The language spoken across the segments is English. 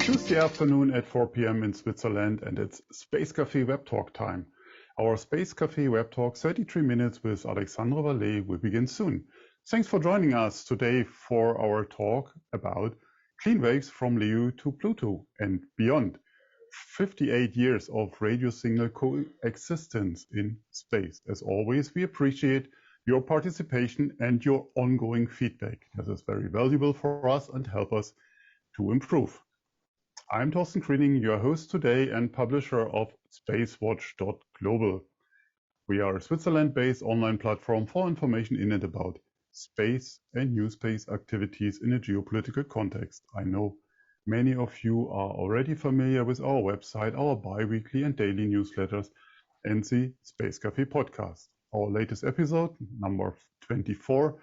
Tuesday afternoon at 4 p.m. in Switzerland, and it's Space Café Web Talk time. Our Space Café Web Talk 33 minutes with Alexandre Vallet will begin soon. Thanks for joining us today for our talk about clean waves from LEO to Pluto and beyond. 58 years of radio signal coexistence in space. As always, we appreciate your participation and your ongoing feedback. This is very valuable for us and help us to improve. I'm Torsten Kriening, your host today and publisher of SpaceWatch.Global. We are a Switzerland-based online platform for information in and about space and new space activities in a geopolitical context. I know many of you are already familiar with our website, our bi-weekly and daily newsletters, and the Space Café podcast. Our latest episode, number 24,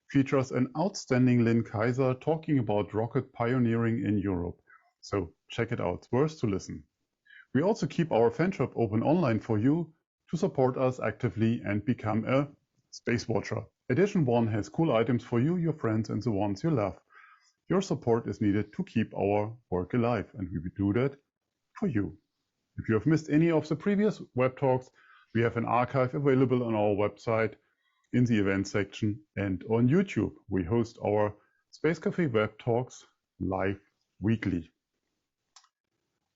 features an outstanding Lynn Kaiser talking about rocket pioneering in Europe. So check it out, it's worth to listen. We also keep our fan shop open online for you to support us actively and become a Space Watcher. Edition 1 has cool items for you, your friends, and the ones you love. Your support is needed to keep our work alive, and we will do that for you. If you have missed any of the previous web talks, we have an archive available on our website in the event section and on YouTube. We host our Space Café web talks live weekly.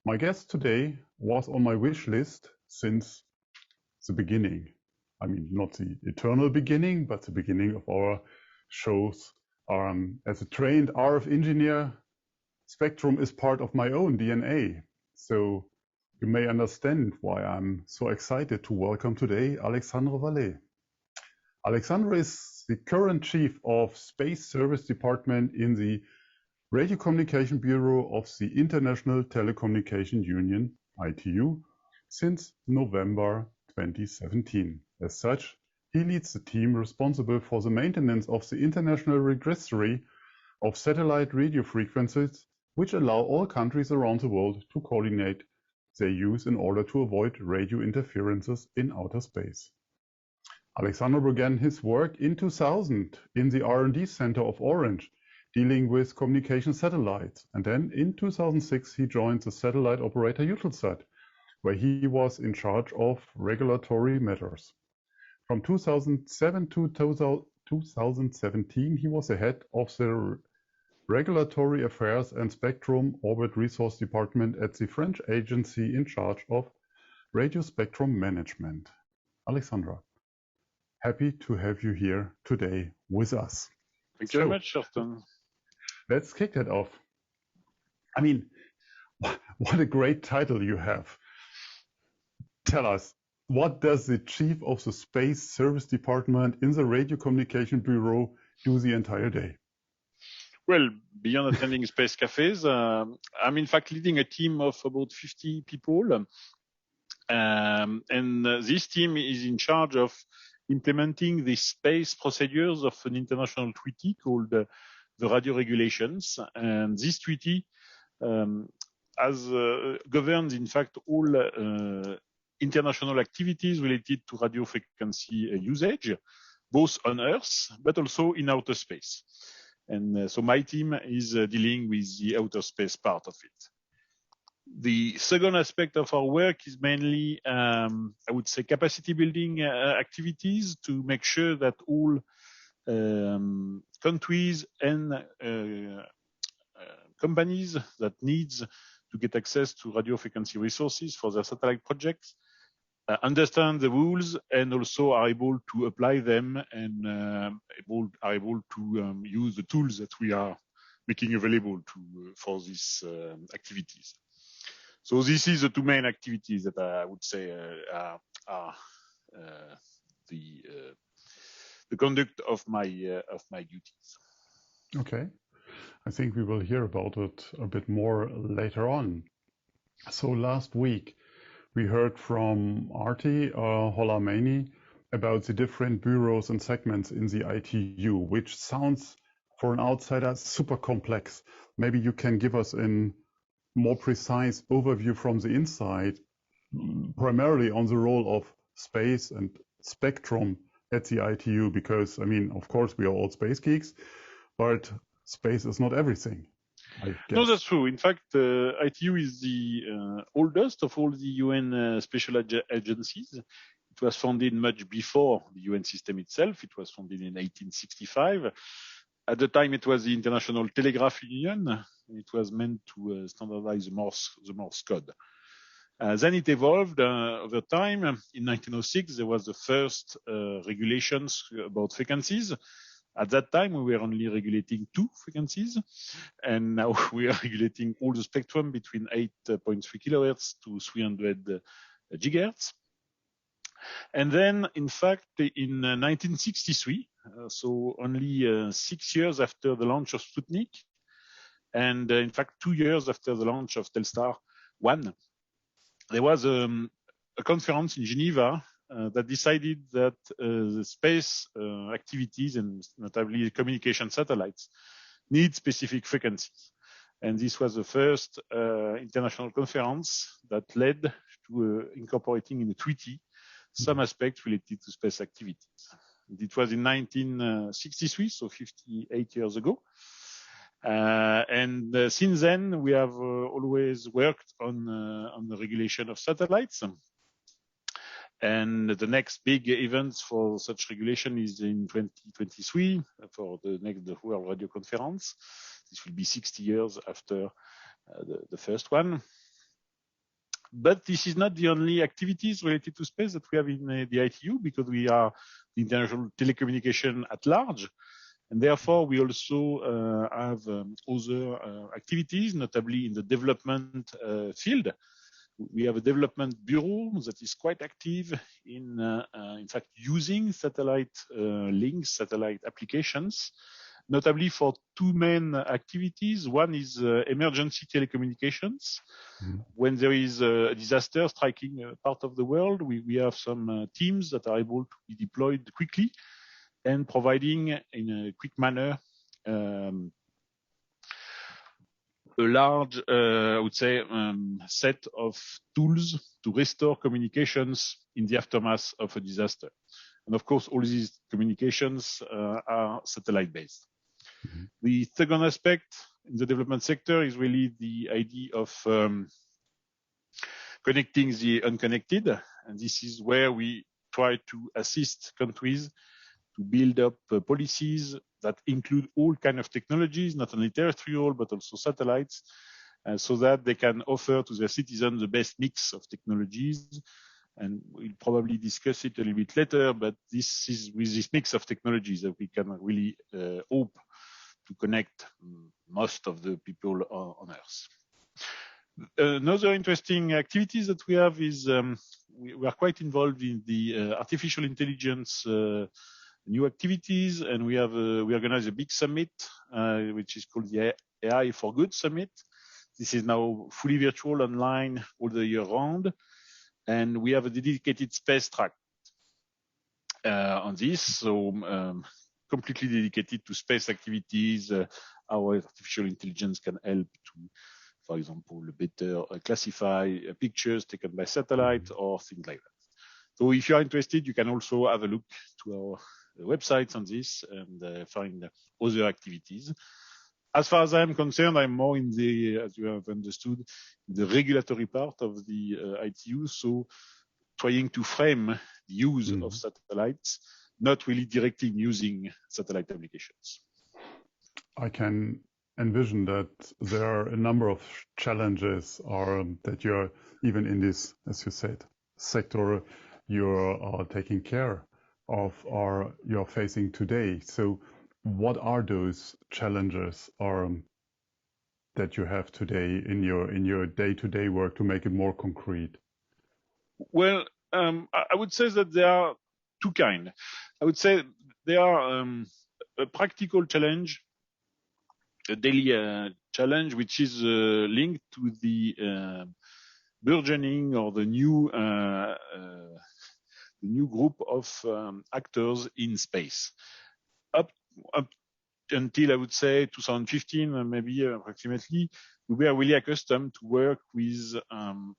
My guest today was on my wish list since the beginning. I mean, not the eternal beginning, but the beginning of our shows. As a trained RF engineer, spectrum is part of my own DNA. So you may understand why I'm so excited to welcome today Alexandre Vallet. Alexandre is the current chief of Space Service Department in the Radio Communication Bureau of the International Telecommunication Union, ITU, since November 2017. As such, he leads the team responsible for the maintenance of the international registry of satellite radio frequencies, which allow all countries around the world to coordinate their use in order to avoid radio interferences in outer space. Alexandre began his work in 2000 in the R&D Center of Orange, dealing with communication satellites. And then in 2006, he joined the satellite operator Eutelsat, where he was in charge of regulatory matters. From 2007 to 2017, he was the head of the Regulatory Affairs and Spectrum Orbit Resource Department at the French agency in charge of radio spectrum management. Alexandre, happy to have you here today with us. Thank you very much, Torsten. Let's kick that off. I mean, what a great title you have. Tell us, what does the chief of the Space Service Department in the Radio Communication Bureau do the entire day? Well, beyond attending space cafes, I'm in fact leading a team of about 50 people. And this team is in charge of implementing the space procedures of an international treaty called the Radio Regulations. And this treaty governs, in fact, all international activities related to radio frequency usage, both on Earth, but also in outer space. And so my team is dealing with the outer space part of it. The second aspect of our work is mainly, I would say, capacity building activities to make sure that all countries and companies that needs to get access to radio frequency resources for their satellite projects understand the rules and also are able to apply them and are able to use the tools that we are making available for these activities. So this is the two main activities that I would say are the conduct of my duties. Okay, I think we will hear about it a bit more later on. So last week we heard from Arti Holamani about the different bureaus and segments in the ITU, which sounds for an outsider super complex. Maybe you can give us a more precise overview from the inside, primarily on the role of space and spectrum at the ITU, because, I mean, of course, we are all space geeks, but space is not everything. I No, guess. that's true. In fact, ITU is the oldest of all the UN special agencies. It was founded much before the UN system itself. It was founded in 1865. At the time, it was the International Telegraph Union. It was meant to standardize the Morse code. Then it evolved over time. In 1906, there was the first regulations about frequencies. At that time, we were only regulating 2 frequencies, and now we are regulating all the spectrum between 8.3 kilohertz to 300 gigahertz. And then, in fact, in 1963, so only 6 years after the launch of Sputnik, and in fact 2 years after the launch of Telstar 1, there was a conference in Geneva that decided that the space activities, and notably communication satellites, need specific frequencies. And this was the first international conference that led to incorporating in the treaty some aspects related to space activities. It was in 1963, so 58 years ago. And since then, we have always worked on the regulation of satellites. And the next big event for such regulation is in 2023 for the next World Radio Conference. This will be 60 years after the first one. But this is not the only activities related to space that we have in the ITU, because we are the international telecommunication at large. And therefore, we also have other activities, notably in the development field. We have a development bureau that is quite active in fact, using satellite links, satellite applications, notably for 2 main activities. One is emergency telecommunications. When there is a disaster striking a part of the world, we have some teams that are able to be deployed quickly and providing in a quick manner a large, I would say, set of tools to restore communications in the aftermath of a disaster. And of course, all these communications are satellite-based. The second aspect in the development sector is really the idea of connecting the unconnected. And this is where we try to assist countries to build up policies that include all kinds of technologies, not only terrestrial, but also satellites, so that they can offer to their citizens the best mix of technologies. And we'll probably discuss it a little bit later, but this is with this mix of technologies that we can really hope to connect most of the people on Earth. Another interesting activities that we have is we are quite involved in the artificial intelligence new activities, and we organize a big summit, which is called the AI for Good Summit. This is now fully virtual, online, all the year round, and we have a dedicated space track on this, so completely dedicated to space activities. Our artificial intelligence can help to, for example, better classify pictures taken by satellite or things like that. So if you are interested, you can also have a look to our websites on this and find other activities. As far as I'm concerned, I'm more in the, as you have understood, the regulatory part of the ITU, so trying to frame the use of satellites, not really directly using satellite applications. I can envision that there are a number of challenges that you're, even in this, as you said, sector, you're taking care of or you're facing today. So what are those challenges that you have today in your day-to-day work to make it more concrete? Well, I would say that there are 2 kinds. I would say there are a practical challenge, a daily challenge, which is linked to the burgeoning or the new group of actors in space. Up until, I would say, 2015, maybe approximately, we were really accustomed to work with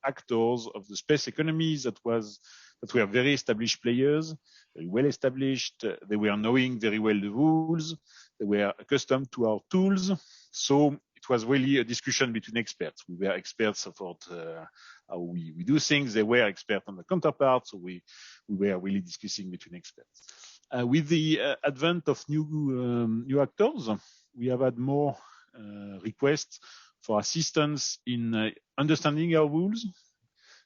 actors of the space economies that were very established players, very well established. They were knowing very well the rules. They were accustomed to our tools. So it was really a discussion between experts. We were experts about how we do things. They were experts on the counterpart, so we were really discussing between experts. With the advent of new actors, we have had more requests for assistance in understanding our rules,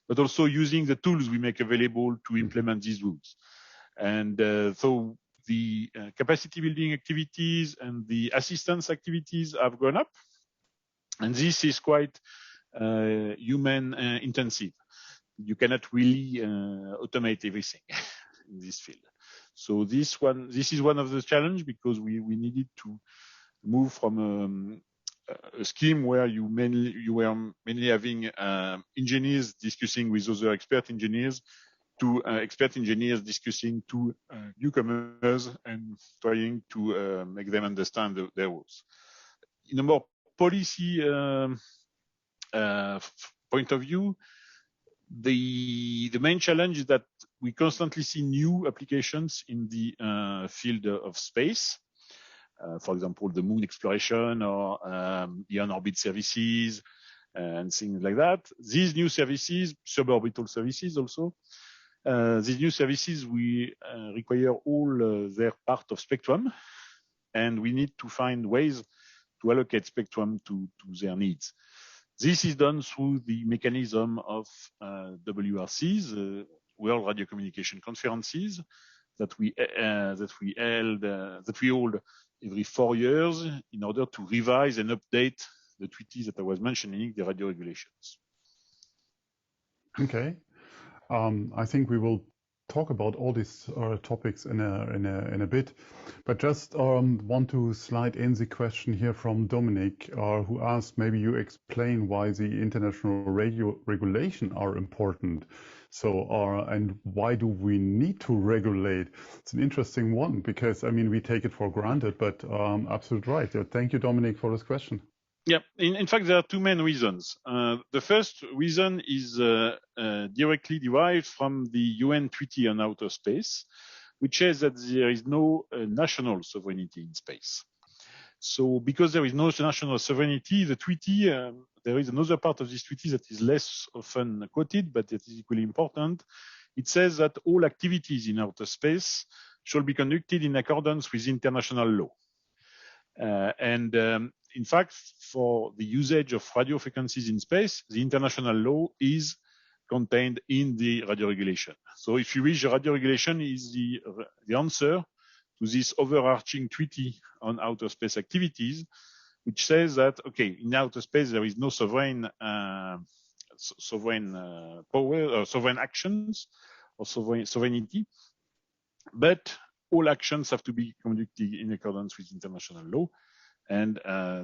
but also using the tools we make available to implement these rules. And so the capacity building activities and the assistance activities have gone up. And this is quite human intensive. You cannot really automate everything in this field. So this is one of the challenges, because we needed to move from a scheme where you were mainly having engineers discussing with other expert engineers to expert engineers discussing to newcomers and trying to make them understand their rules. In a more policy point of view, the main challenge is that we constantly see new applications in the field of space. For example, the moon exploration or the on-orbit services and things like that. These new services, suborbital services also, these new services require all their part of spectrum, and we need to find ways to allocate spectrum to their needs. This is done through the mechanism of WRCs, World Radio Communication Conferences, that we hold every 4 years in order to revise and update the treaties that I was mentioning, the radio regulations. Okay. I think we will talk about all these topics in a bit, but just want to slide in the question here from Dominic, who asked, maybe you explain why the international radio regulation are important. So, and why do we need to regulate? It's an interesting one, because I mean, we take it for granted, but absolutely right. Thank you, Dominic, for this question. Yeah, in fact, there are two main reasons. The first reason is directly derived from the UN Treaty on Outer Space, which says that there is no national sovereignty in space. So because there is no national sovereignty, the treaty, there is another part of this treaty that is less often quoted, but it is equally important. It says that all activities in outer space shall be conducted in accordance with international law. In fact, for the usage of radio frequencies in space, the international law is contained in the radio regulation. So if you wish, the radio regulation is the answer to this overarching treaty on outer space activities, which says that, okay, in outer space, there is no sovereign power, or sovereign actions, or sovereignty, but all actions have to be conducted in accordance with international law. And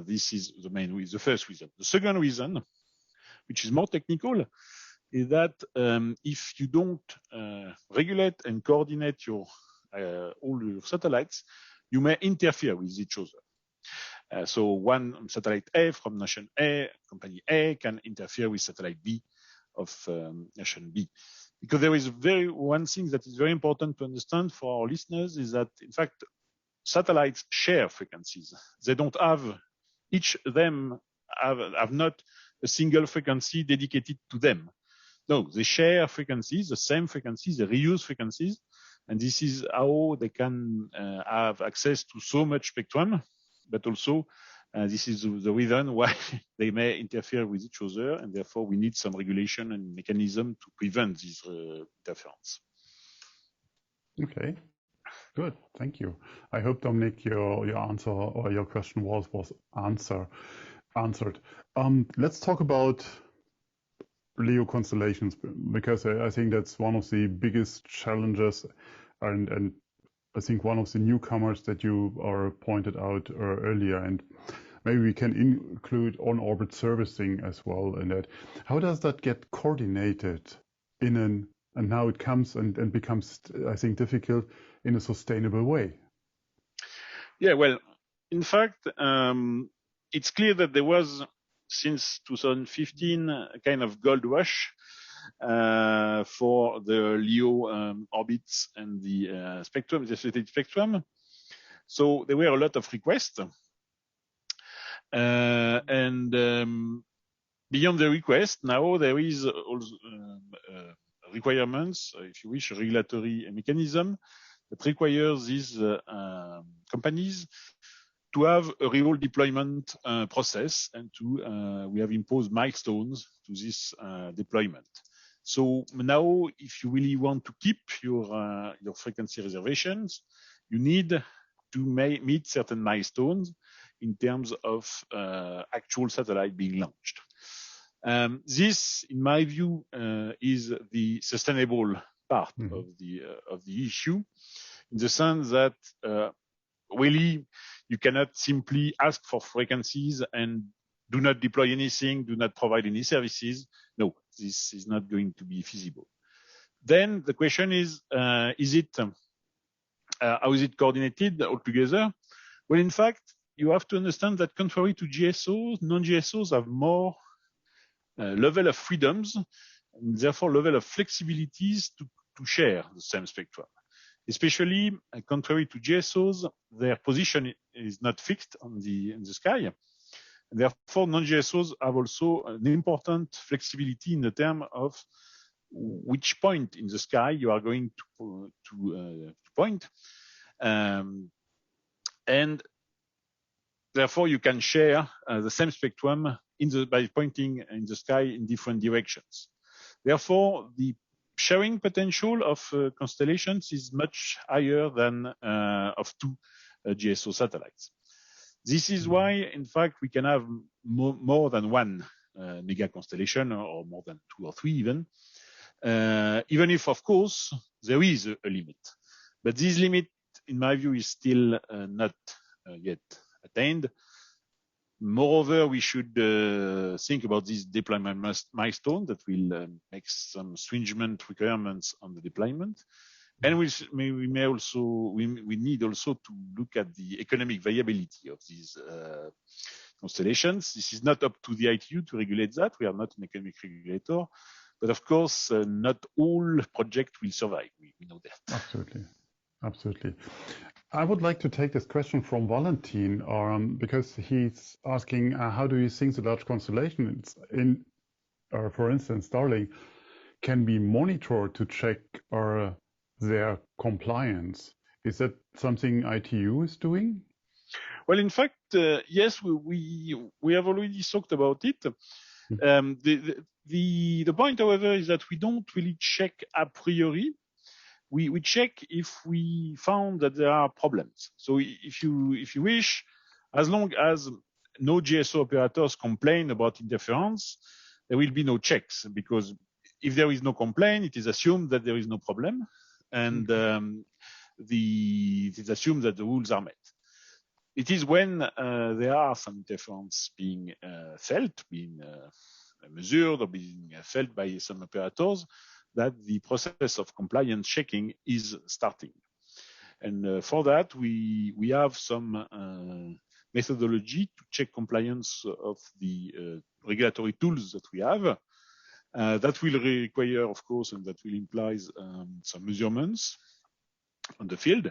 this is the first reason. The second reason, which is more technical, is that if you don't regulate and coordinate all your satellites, you may interfere with each other. So one satellite A from nation A, company A, can interfere with satellite B of nation B. Because there is one thing that is very important to understand for our listeners is that, in fact, satellites share frequencies. They don't have, each of them have not a single frequency dedicated to them. No, they share frequencies, the same frequencies, they reuse frequencies, and this is how they can have access to so much spectrum, but also this is the reason why they may interfere with each other, and therefore we need some regulation and mechanism to prevent this interference. Okay. Good, thank you. I hope, Dominic, your answer or your question was answered. Let's talk about LEO constellations, because I think that's one of the biggest challenges, and I think one of the newcomers that you are pointed out earlier, and maybe we can include on-orbit servicing as well in that. How does that get coordinated and now it comes and becomes, I think, difficult in a sustainable way? Yeah, well, in fact, it's clear that there was, since 2015, a kind of gold rush for the LEO orbits and the spectrum, the satellite spectrum. So there were a lot of requests. Beyond the request, now there is also requirements, if you wish, a regulatory mechanism that requires these companies to have a real deployment process, and we have imposed milestones to this deployment. So now, if you really want to keep your frequency reservations, you need to meet certain milestones in terms of actual satellite being launched. This, in my view, is the sustainable part of the issue, in the sense that really you cannot simply ask for frequencies and do not deploy anything, do not provide any services. No, this is not going to be feasible. Then the question is how is it coordinated altogether? Well, in fact, you have to understand that contrary to GSOs, non-GSOs have more level of freedoms, and therefore level of flexibilities to share the same spectrum. Especially contrary to GSOs, their position is not fixed in the sky. And therefore, non-GSOs have also an important flexibility in the term of which point in the sky you are going to point. And therefore, you can share the same spectrum by pointing in the sky in different directions. Therefore, the sharing potential of constellations is much higher than of two GSO satellites. This is why, in fact, we can have more than one mega constellation, or more than 2 or 3 even if, of course, there is a limit. But this limit, in my view, is still not yet attained. Moreover, we should think about this deployment milestone that will make some stringent requirements on the deployment. And we need also to look at the economic viability of these constellations. This is not up to the ITU to regulate that. We are not an economic regulator. But of course, not all projects will survive. We know that. Absolutely. I would like to take this question from Valentin, because he's asking, how do you think the large constellations for instance, Starlink, can be monitored to check their compliance? Is that something ITU is doing? Well, in fact, yes, we have already talked about it. The point, however, is that we don't really check a priori. We check if we found that there are problems. So if you wish, as long as no GSO operators complain about interference, there will be no checks, because if there is no complaint, it is assumed that there is no problem, and it is assumed that the rules are met. It is when there are some interference being felt, being measured, or being felt by some operators, that the process of compliance checking is starting. And for that, we have some methodology to check compliance of the regulatory tools that we have. That will require, of course, and that will imply some measurements on the field.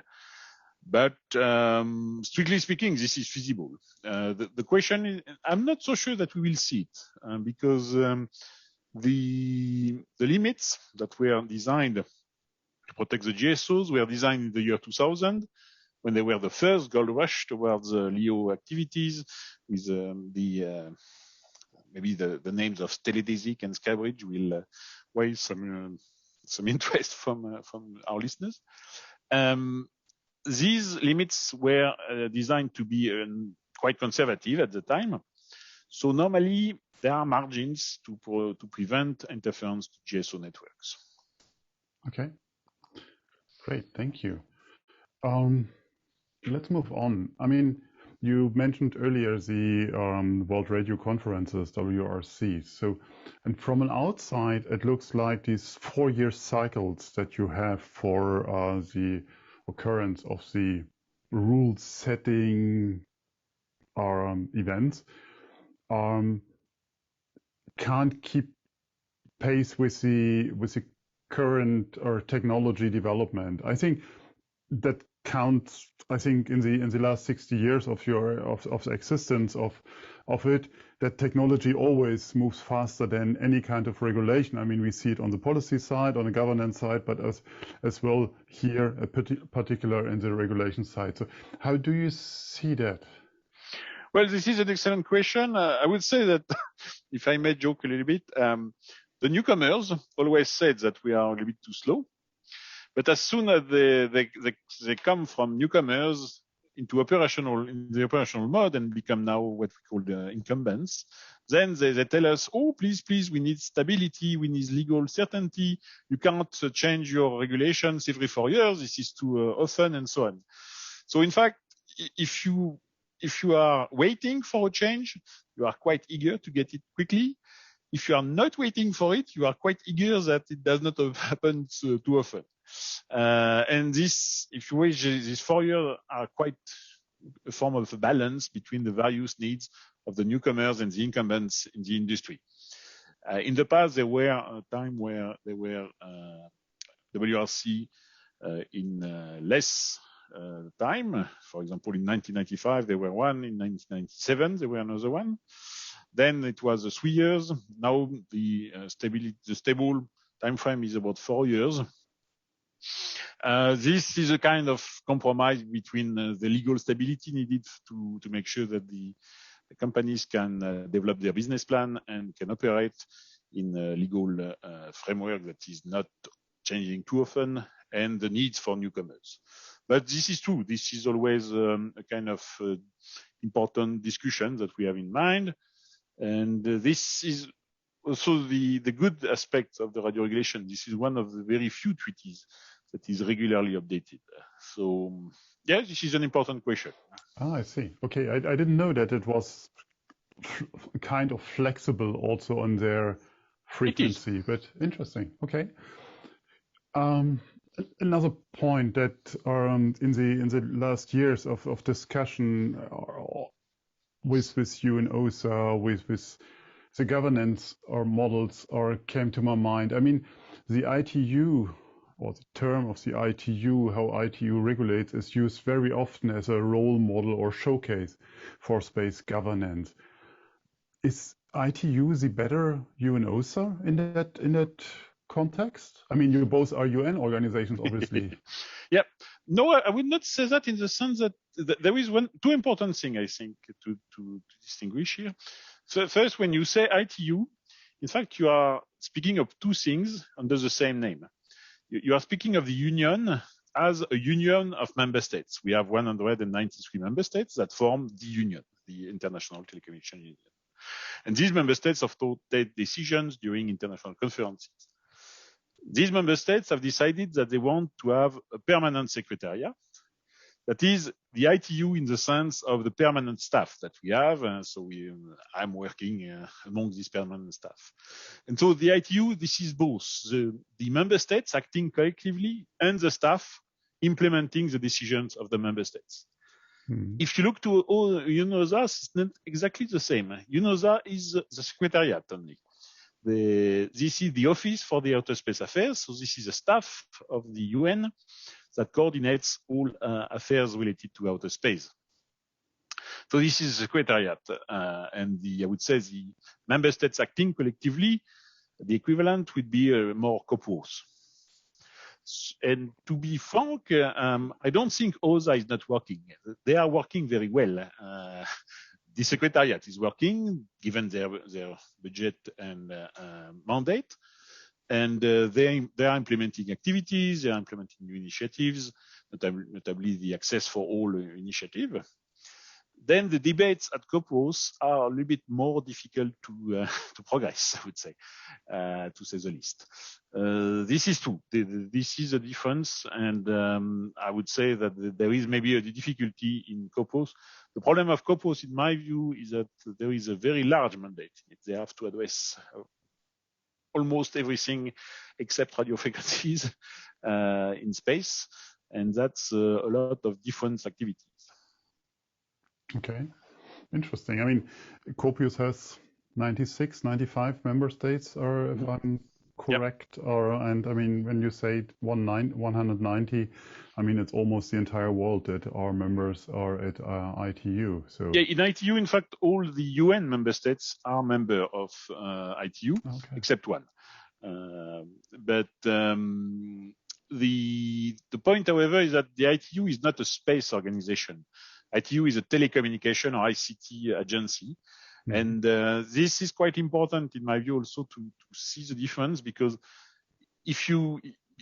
But strictly speaking, this is feasible. The question is, I'm not so sure that we will see it, because the limits that were designed to protect the GSOs were designed in the year 2000, when they were the first gold rush towards LEO activities, with maybe the names of Teledesic and Skybridge will raise some interest from our listeners. These limits were designed to be quite conservative at the time. So normally there are margins to prevent interference to GSO networks. Okay, great, thank you. Let's move on. I mean, you mentioned earlier the World Radio Conferences, WRC. So, and from an outside, it looks like these 4-year cycles that you have for the occurrence of the rule-setting events can't keep pace with the current technology development. I think that count, I think, in the last 60 years of the existence of it, that technology always moves faster than any kind of regulation. I mean, we see it on the policy side, on the governance side, but as well here, particular in the regulation side. So how do you see that? Well, this is an excellent question. I would say that, if I may joke a little bit, the newcomers always said that we are a little bit too slow. But as soon as they come from newcomers into the operational mode and become now what we call the incumbents, then they tell us, oh, please, we need stability, we need legal certainty. You can't change your regulations every 4 years. This is too often, and so on. So in fact, if you are waiting for a change, you are quite eager to get it quickly. If you are not waiting for it, you are quite eager that it does not happen too often. And this, if you wish, these 4 years are quite a form of a balance between the various needs of the newcomers and the incumbents in the industry. In the past, there were a time where there were WRC in less time. For example, in 1995, there were one. In 1997, there were another one. Then it was 3 years. Now the stable time frame is about 4 years. This is a kind of compromise between the legal stability needed to make sure that the companies can develop their business plan and can operate in a legal framework that is not changing too often, and the needs for newcomers. But this is true. This is always a kind of important discussion that we have in mind. And this is also the good aspect of the radio regulation. This is one of the very few treaties that is regularly updated. So, yeah, this is an important question. Ah, I see. Okay, I didn't know that it was kind of flexible also on their frequency, but interesting. Okay. Another point that in the last years of discussion with you and OSA, with the governance or models, or came to my mind. I mean, the ITU, or the term of the ITU, how ITU regulates, is used very often as a role model or showcase for space governance. Is ITU the better UNOSA in that context? I mean, you both are UN organizations, obviously. Yeah. No, I would not say that, in the sense that there is two important things, I think, to distinguish here. So first, when you say ITU, in fact, you are speaking of two things under the same name. You are speaking of the union as a union of member states. We have 193 member states that form the union, the International Telecommunication Union. And these member states have take decisions during international conferences. These member states have decided that they want to have a permanent secretariat. That is the ITU in the sense of the permanent staff that we have. I'm working among this permanent staff. And so the ITU, this is both the member states acting collectively and the staff implementing the decisions of the member states. Mm-hmm. If you look to all UNOSA, it's not exactly the same. UNOSA is the secretariat only. This is the Office for the Outer Space Affairs. So this is a staff of the UN that coordinates all affairs related to outer space. So this is the secretariat, and I would say the member states acting collectively, the equivalent would be more COPUOS. And to be frank, I don't think OSA is not working. They are working very well. The secretariat is working, given their budget and mandate. And they are implementing activities, they are implementing new initiatives, notably the Access for All initiative. Then the debates at COPUOS are a little bit more difficult to progress, I would say, to say the least. This is true. This is a difference, and I would say that there is maybe a difficulty in COPUOS. The problem of COPUOS, in my view, is that there is a very large mandate. They have to address almost everything except radio frequencies in space, and that's a lot of different activities. Okay, interesting. I mean, COPUOS has 96, 95 member states, or if I'm correct? Or, and I mean, when you say 190, I mean, it's almost the entire world that our members are at ITU. So yeah, in ITU, in fact, all the UN member states are member of ITU, except one. But the point, however, is that the ITU is not a space organization. ITU is a telecommunication or ICT agency. And this is quite important, in my view, also to see the difference, because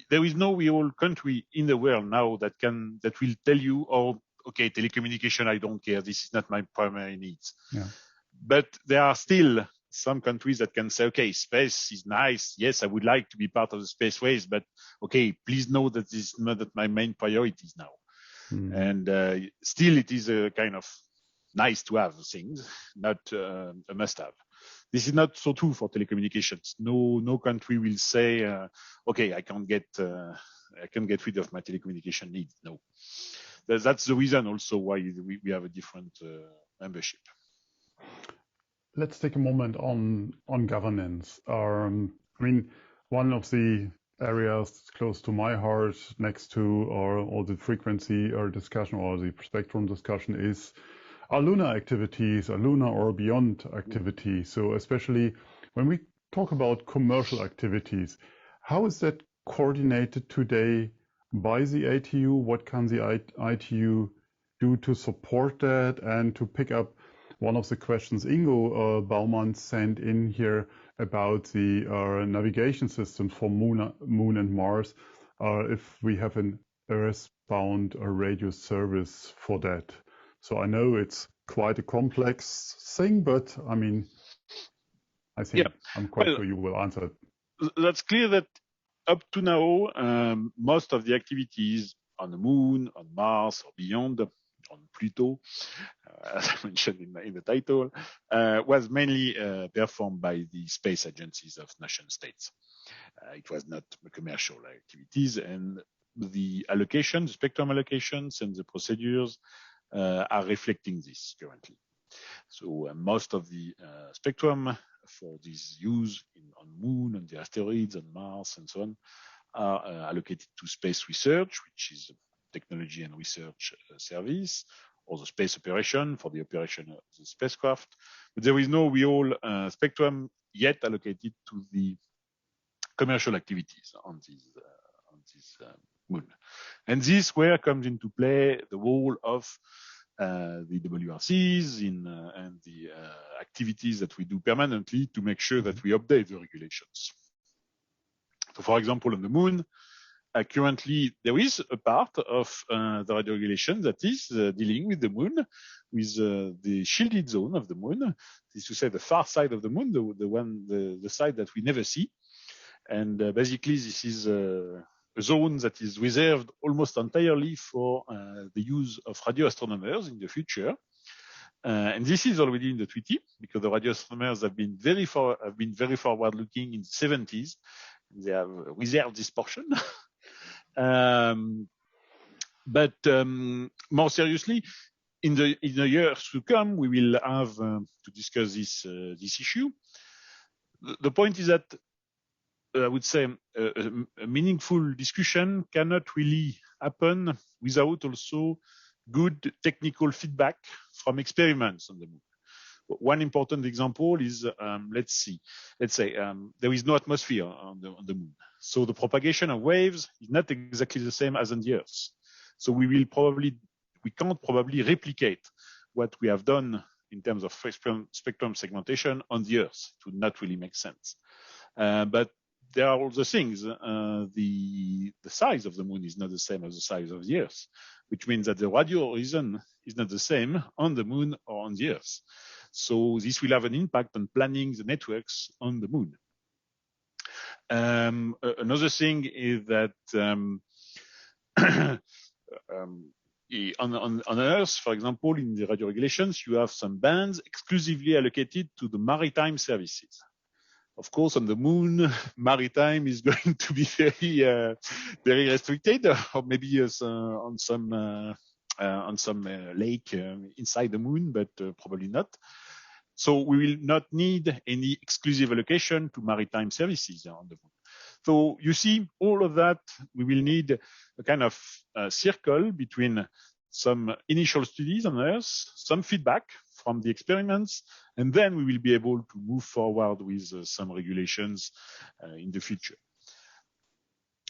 there is no real country in the world now that will tell you, oh, okay, telecommunication, I don't care. This is not my primary needs. Yeah. But there are still some countries that can say, okay, space is nice. Yes, I would like to be part of the space race, but okay, please know that this is not my main priorities now. And still, it is a kind of nice to have things, not a must have. This is not so true for telecommunications. No country will say, okay, I can't get rid of my telecommunication needs. No, that's the reason also why we have a different membership. Let's take a moment on governance. I mean, one of the areas close to my heart, next to all the frequency or discussion or the spectrum discussion, is our lunar activities, our lunar or beyond activities. So especially when we talk about commercial activities, how is that coordinated today by the ITU? What can the ITU do to support that? And to pick up one of the questions Ingo Baumann sent in here about the navigation system for Moon and Mars, if we have an Earth-bound radio service for that. So I know it's quite a complex thing, but I mean, I think I'm quite sure you will answer it. That's clear that up to now, most of the activities on the Moon, on Mars, or beyond, on Pluto, as I mentioned in the title, was mainly performed by the space agencies of nation states. It was not commercial activities, and the allocation, the spectrum allocations and the procedures are reflecting this currently. So most of the spectrum for this use on Moon, on the asteroids, on Mars, and so on, are allocated to space research, which is technology and research service, or the space operation for the operation of the spacecraft. But there is no real spectrum yet allocated to the commercial activities on this Moon. And this where comes into play the role of the WRCs and the activities that we do permanently to make sure that we update the regulations. So, for example, on the Moon, currently, there is a part of the radio regulation that is dealing with the Moon, with the shielded zone of the Moon. This is to say the far side of the Moon, the side that we never see. And basically, this is a zone that is reserved almost entirely for the use of radio astronomers in the future. And this is already in the treaty, because the radio astronomers have been very forward-looking in the 70s. They have reserved this portion. But more seriously, in the years to come, we will have to discuss this issue. The point is that I would say a meaningful discussion cannot really happen without also good technical feedback from experiments on the Moon. One important example is, let's say there is no atmosphere on the Moon. So the propagation of waves is not exactly the same as on the Earth. So we can't probably replicate what we have done in terms of spectrum segmentation on the Earth. It would not really make sense. But there are also things. The size of the Moon is not the same as the size of the Earth, which means that the radio horizon is not the same on the Moon or on the Earth. So this will have an impact on planning the networks on the Moon. Another thing is that on Earth, for example, in the radio regulations, you have some bands exclusively allocated to the maritime services. Of course, on the Moon, maritime is going to be very restricted, or maybe on some lake inside the Moon, but probably not. So we will not need any exclusive allocation to maritime services on the Moon. So you see, all of that, we will need a kind of circle between some initial studies on Earth, some feedback from the experiments, and then we will be able to move forward with some regulations in the future.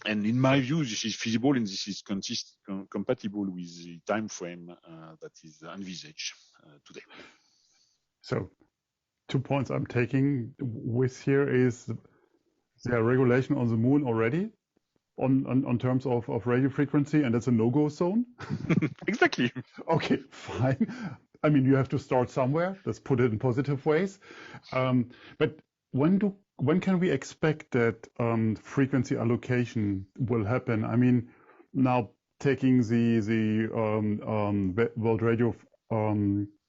And in my view, this is feasible and this is compatible with the time frame that is envisaged today. So 2 points I'm taking with here is there regulation on the moon already on terms of radio frequency, and it's a no-go zone? Exactly. Okay, fine. I mean, you have to start somewhere. Let's put it in positive ways. But when can we expect that frequency allocation will happen? I mean, now taking the World Radio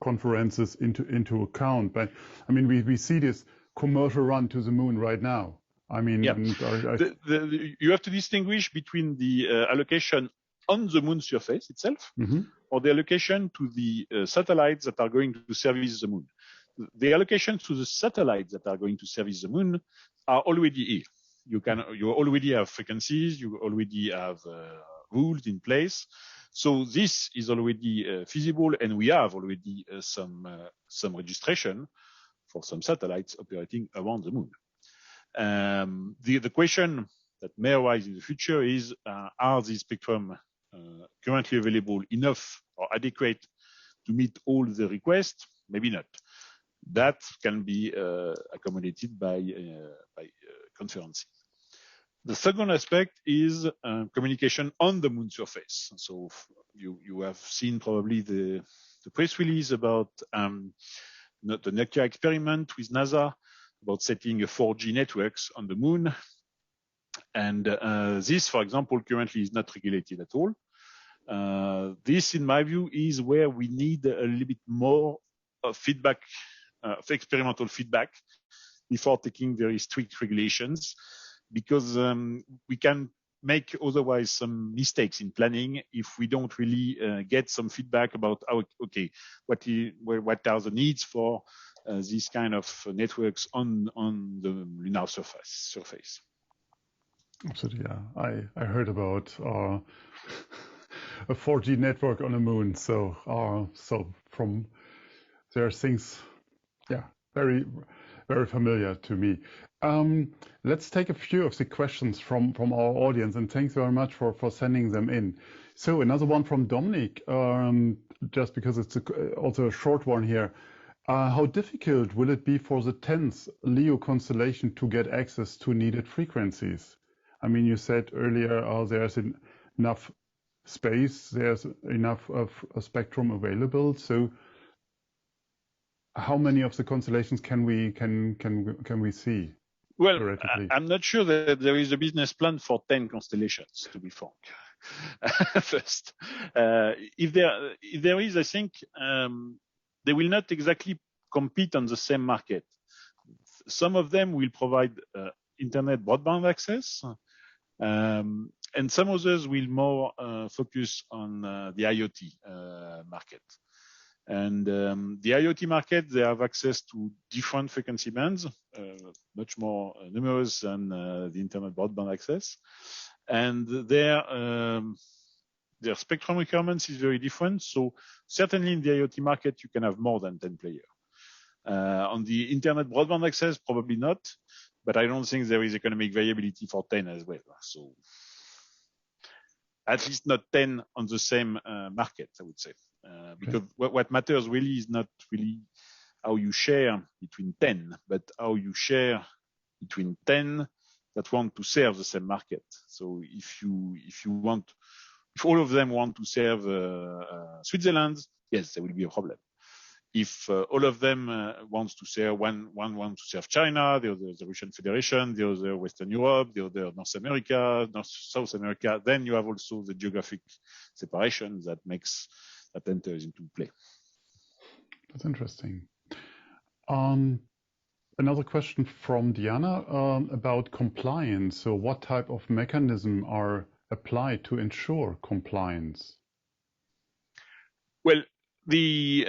conferences into account, but I mean, we see this commercial run to the moon right now. I mean, yeah. You have to distinguish between the allocation on the moon surface itself, or the allocation to the satellites that are going to service the moon. The allocations to the satellites that are going to service the moon are already here. You already have frequencies, you already have rules in place. So this is already feasible, and we have already some registration for some satellites operating around the moon. The question that may arise in the future is, are these spectrum currently available enough or adequate to meet all the requests? Maybe not. That can be accommodated by conferencing. The second aspect is communication on the moon surface. So you have seen probably the press release about the Nokia experiment with NASA about setting a 4G networks on the moon. And this, for example, currently is not regulated at all. This, in my view, is where we need a little bit more feedback, experimental feedback, before taking very strict regulations, because we can make otherwise some mistakes in planning if we don't really get some feedback about what are the needs for these kind of networks on the lunar surface. Absolutely, yeah. I heard about a 4G network on the moon. So from there are things, yeah, very, very familiar to me. Let's take a few of the questions from our audience, and thanks very much for sending them in. So another one from Dominic, just because it's also a short one here. How difficult will it be for the 10th LEO constellation to get access to needed frequencies? I mean, you said earlier there's enough space, there's enough of a spectrum available. So how many of the constellations can we see? Well, I'm not sure that there is a business plan for 10 constellations, to be frank. First, if there is, I think they will not exactly compete on the same market. Some of them will provide internet broadband access, and some others will more focus on the IoT market. And the IoT market, they have access to different frequency bands, much more numerous than the internet broadband access. And their spectrum requirements is very different. So certainly in the IoT market, you can have more than 10 players. On the internet broadband access, probably not, but I don't think there is economic viability for 10 as well. So at least not 10 on the same market, I would say. Because what matters really is not really how you share between 10, but how you share between 10 that want to serve the same market. So if all of them want to serve Switzerland, yes, there will be a problem. If all of them wants to serve one wants to serve China, the other the Russian Federation, the other Western Europe, the other North America, South America, then you have also the geographic separation that enters into play. That's interesting. Another question from Diana about compliance. So what type of mechanism are applied to ensure compliance? Well, the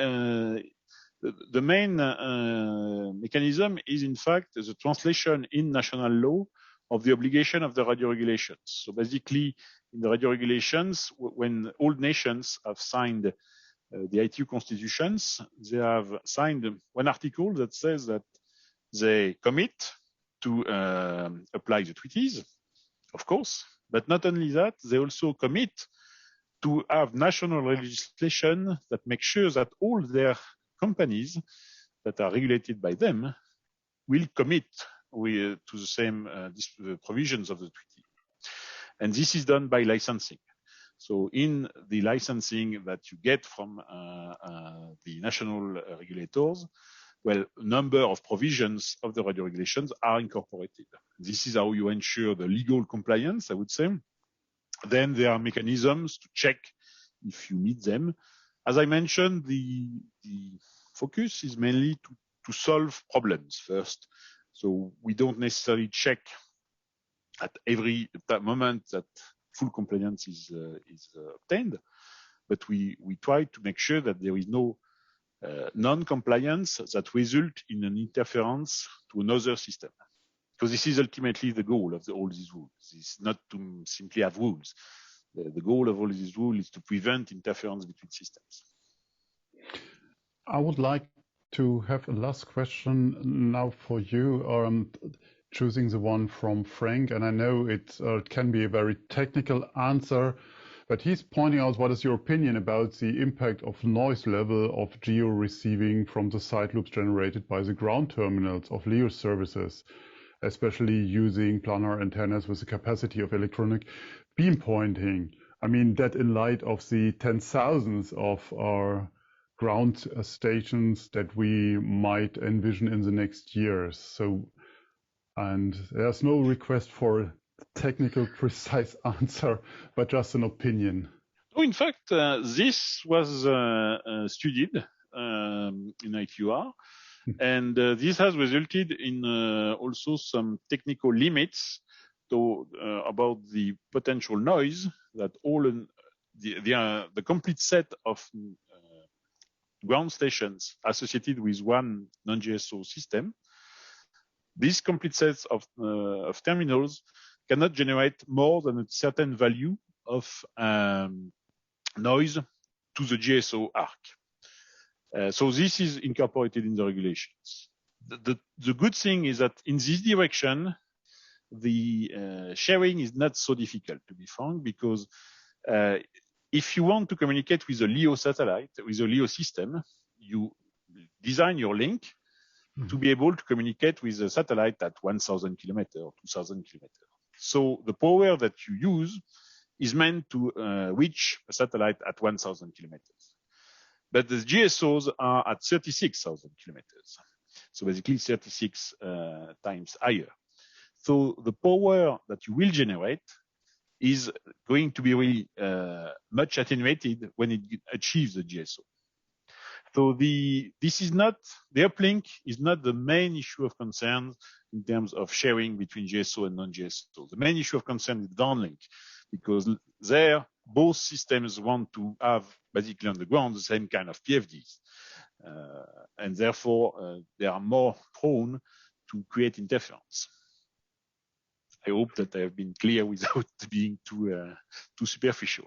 main mechanism is in fact the translation in national law of the obligation of the radio regulations. So basically, in the radio regulations, when all nations have signed the ITU constitutions, they have signed one article that says that they commit to apply the treaties, of course, but not only that, they also commit to have national legislation that makes sure that all their companies that are regulated by them will commit to the same provisions of the treaty. And this is done by licensing. So in the licensing that you get from the national regulators, well, a number of provisions of the radio regulations are incorporated. This is how you ensure the legal compliance, I would say. Then there are mechanisms to check if you meet them. As I mentioned, the focus is mainly to solve problems first. So we don't necessarily check at every moment that full compliance is obtained, but we try to make sure that there is no non-compliance that result in an interference to another system. Because this is ultimately the goal of all these rules. It's not to simply have rules. The goal of all these rules is to prevent interference between systems. I would like to have a last question now for you, choosing the one from Frank. And I know it can be a very technical answer, but he's pointing out, what is your opinion about the impact of noise level of geo receiving from the side loops generated by the ground terminals of LEO services, especially using planar antennas with the capacity of electronic beam pointing? I mean, that in light of the 10,000s of our ground stations that we might envision in the next years. So, and there's no request for a technical precise answer, but just an opinion. Oh, in fact, this was studied in IQR, and this has resulted in also some technical limits to about the potential noise that all the complete set of ground stations associated with one non-GSO system. These complete sets of terminals cannot generate more than a certain value of noise to the GSO arc. So this is incorporated in the regulations. The good thing is that in this direction, the sharing is not so difficult, to be frank, because if you want to communicate with a LEO satellite, with a LEO system, you design your link to be able to communicate with a satellite at 1,000 kilometers or 2,000 kilometers. So the power that you use is meant to reach a satellite at 1,000 kilometers. But the GSOs are at 36,000 kilometers. So basically 36 times higher. So the power that you will generate is going to be really much attenuated when it achieves the GSO. So the uplink is not the main issue of concern in terms of sharing between GSO and non-GSO. The main issue of concern is downlink, because there both systems want to have basically on the ground the same kind of PFDs, and therefore they are more prone to create interference. I hope that I have been clear without being too superficial.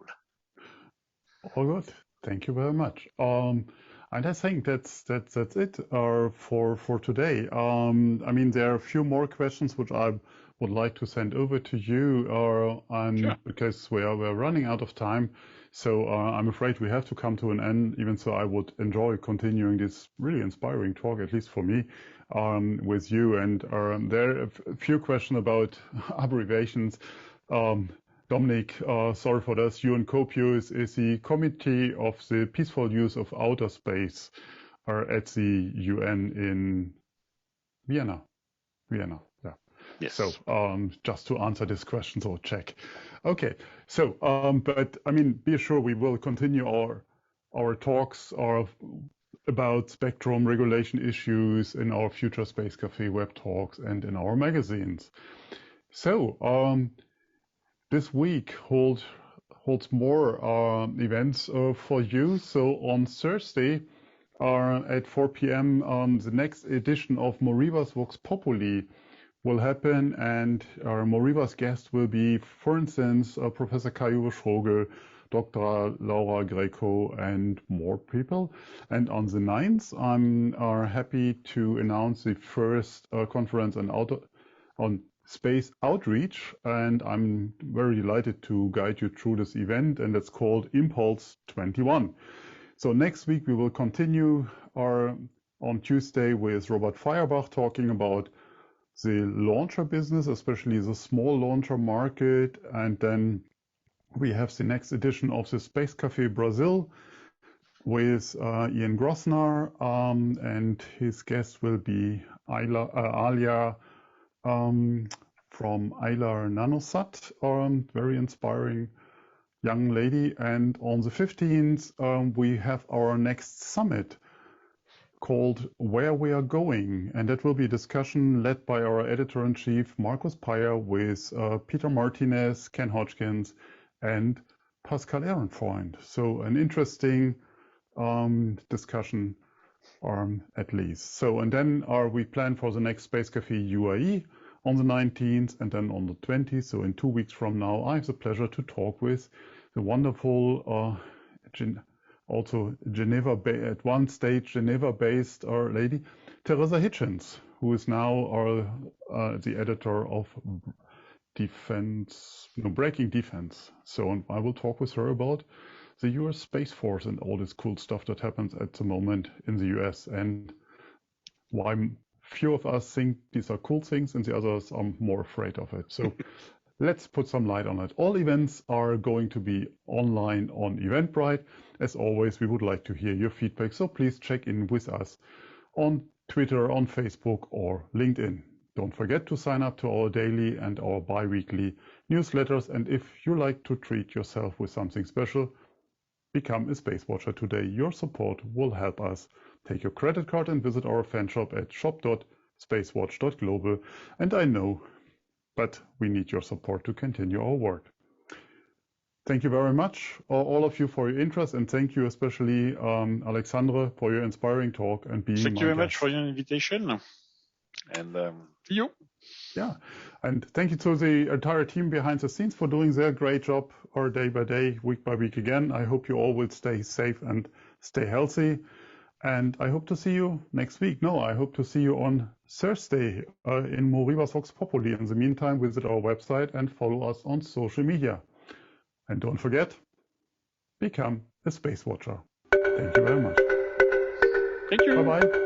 All good. Thank you very much. And I think that's it for today. I mean, there are a few more questions which I would like to send over to you, sure. Because we're running out of time. So I'm afraid we have to come to an end. Even so, I would enjoy continuing this really inspiring talk, at least for me, with you. And there are a few questions about abbreviations. Dominic, sorry for this. UNCOPU is the Committee of the Peaceful Use of Outer Space at the UN in Vienna. Yeah. Yes. So just to answer this question, so check. Okay. So, but I mean, be sure we will continue our talks about spectrum regulation issues in our future Space Café web talks and in our magazines. So, this week holds more events for you. So on Thursday at 4 p.m. The next edition of Moriva's Vox Populi will happen, and our Moriba's guest will be, for instance, Professor Kai-Uwe Schrogel, Dr. Laura Greco, and more people. And on the 9th, I'm happy to announce the first conference on space outreach, and I'm very delighted to guide you through this event, and it's called Impulse 21. So next week we will continue on Tuesday with Robert Feuerbach talking about the launcher business, especially the small launcher market, and then we have the next edition of the Space Café Brazil with Ian Grosner, and his guest will be Alia from Aylar Nanosat, very inspiring young lady. And on the 15th, we have our next summit called Where We Are Going, and that will be a discussion led by our editor-in-chief, Markus Peyer, with Peter Martinez, Ken Hodgkins, and Pascal Ehrenfreund. So an interesting discussion, at least. So, and then we plan for the next Space Café UAE on the 19th, and then on the 20th, so in 2 weeks from now, I have the pleasure to talk with the wonderful also at one stage Geneva-based lady, Teresa Hitchens, who is now the editor of Breaking Defense. So I will talk with her about the US Space Force and all this cool stuff that happens at the moment in the US, and why few of us think these are cool things and the others are more afraid of it. So let's put some light on it. All events are going to be online on Eventbrite. As always, we would like to hear your feedback, so please check in with us on Twitter, on Facebook, or LinkedIn. Don't forget to sign up to our daily and our bi-weekly newsletters, and if you like to treat yourself with something special, become a Space Watcher today. Your support will help us. Take your credit card and visit our fan shop at shop.SpaceWatch.Global. And I know, but we need your support to continue our work. Thank you very much, all of you, for your interest, and thank you especially, Alexandre, for your inspiring talk and being my guest. Thank you very much for your invitation, and see you. Yeah, and thank you to the entire team behind the scenes for doing their great job, day by day, week by week again. I hope you all will stay safe and stay healthy. And I hope to see you next week. No, I hope to see you on Thursday in Moriba's Vox Populi. In the meantime, visit our website and follow us on social media. And don't forget, become a Space Watcher. Thank you very much. Thank you. Bye-bye.